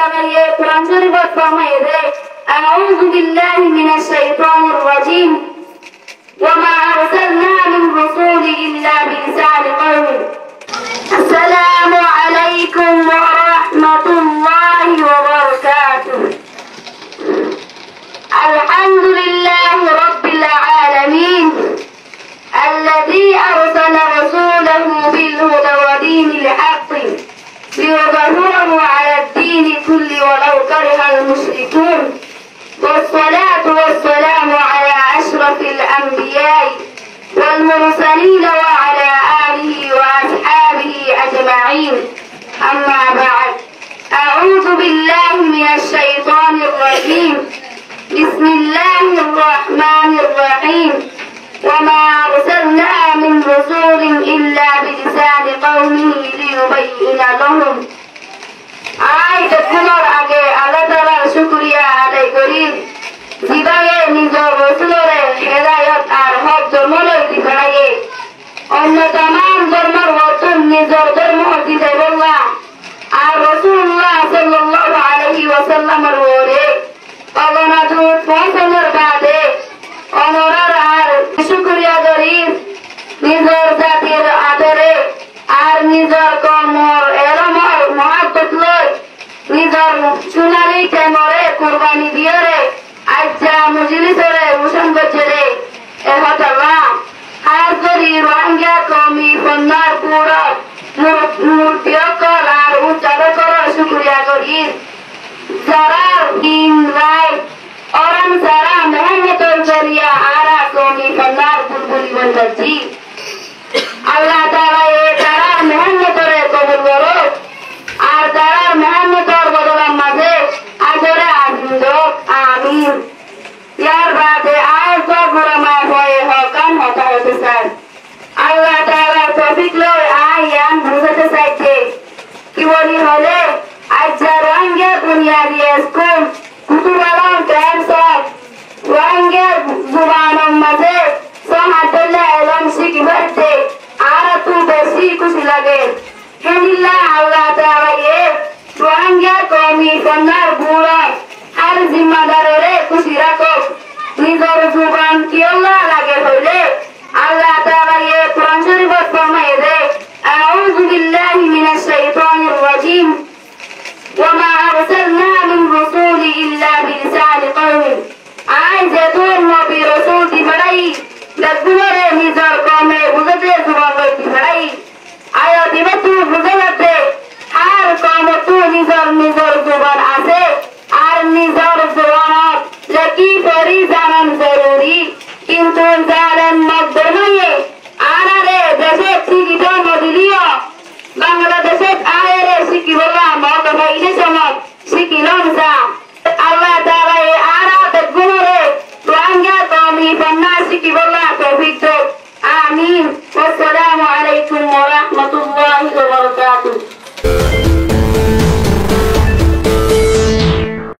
تعالى يقرأ شربت فميره أعوذ بالله من الشيطان الرجيم وما أرسلنا من رسول إلا بلسان قومه السلام عليكم ورحمة الله وبركاته الحمد لله رب العالمين الذي أرسل رسوله بالهدى ودين الحق ليظهره على الدين كله ولو كره المشركون والصلاة والسلام على أشرف الأنبياء والمرسلين وعلى آله وأصحابه أجمعين أما بعد أعوذ بالله من الشيطان الرجيم بسم الله الرحمن الرحيم وما أرسلنا من رسول إلا بلسان قومه ليبين لهم آي تكمر আগে আল্লাহ তাআলার শুকরিয়া আদায় করি জীবনে নিজের রাসূলের হেদায়েত আর হক ধর্মলৈ দিখায়ে অন্য तमाम ধর্মের রসুল নিজের ধর্ম দিতে বললা আর রাসূলুল্লাহ সাল্লাল্লাহু আলাইহি ওয়াসাল্লামের ওরে অগণাদূত পৌঁছানোর বাদে অনরার আর শুকরিয়া করি নিজের জাতির আদরে আর নিজের কমর এরমর মহাব্বত লই নিজের সোনালি টেমরে কুরবানি দিয়ে রে আজ্জা মজলিসরে উসন গজরে এহতাল্লাহ আর করি রোহিঙ্গা কমি ফন্নার পুরো মূর্তিয়কল আর উচ্চারণ করার শুকরিয়া করি যারা দিন রাত औरन सारा मेहनत और जरिया आरा कोमी फन्नार बुलबुली बनजी अल्लाह ताला ये तारा मेहनत रे कबूल करो আর তারা মেহনত और বদলা মাঝে আজরে আনন্দ আমিন ইয়ার বাদে আয় তো গুরামায় হয়ে হকান হতা হতে স্যার আল্লাহ তাআলা তৌফিক লয় আয়ান বুঝাতে চাইছে কি বলি হলে আজ রোহিঙ্গা বুনিয়াদি স্কুল কুতুবালাম ট্রান্সফার রোহিঙ্গা জুবানের মাঝে সহাদুল্লাহ এলম শিখতে আর তু বেশি খুশি লাগে হেনিল্লাহ আল্লাহ তাআলা এ রোহিঙ্গা কওমি ফন্নার বুড়া আর জিম্মাদারে খুশি রাখো নিজের জুবান কি আল্লাহ লাগে হইলে আল্লাহ তাআলা এ কোরআন শরীফত ফরমায় দে আউযু বিল্লাহি মিনাশ শাইতানির রাজীম وما أرسلنا من رسول إلا بلسان قومه آي زيتون نبي رسول دي بڑائی لگوره نظر قومه بزده زبان دي بڑائی آیا دیوتو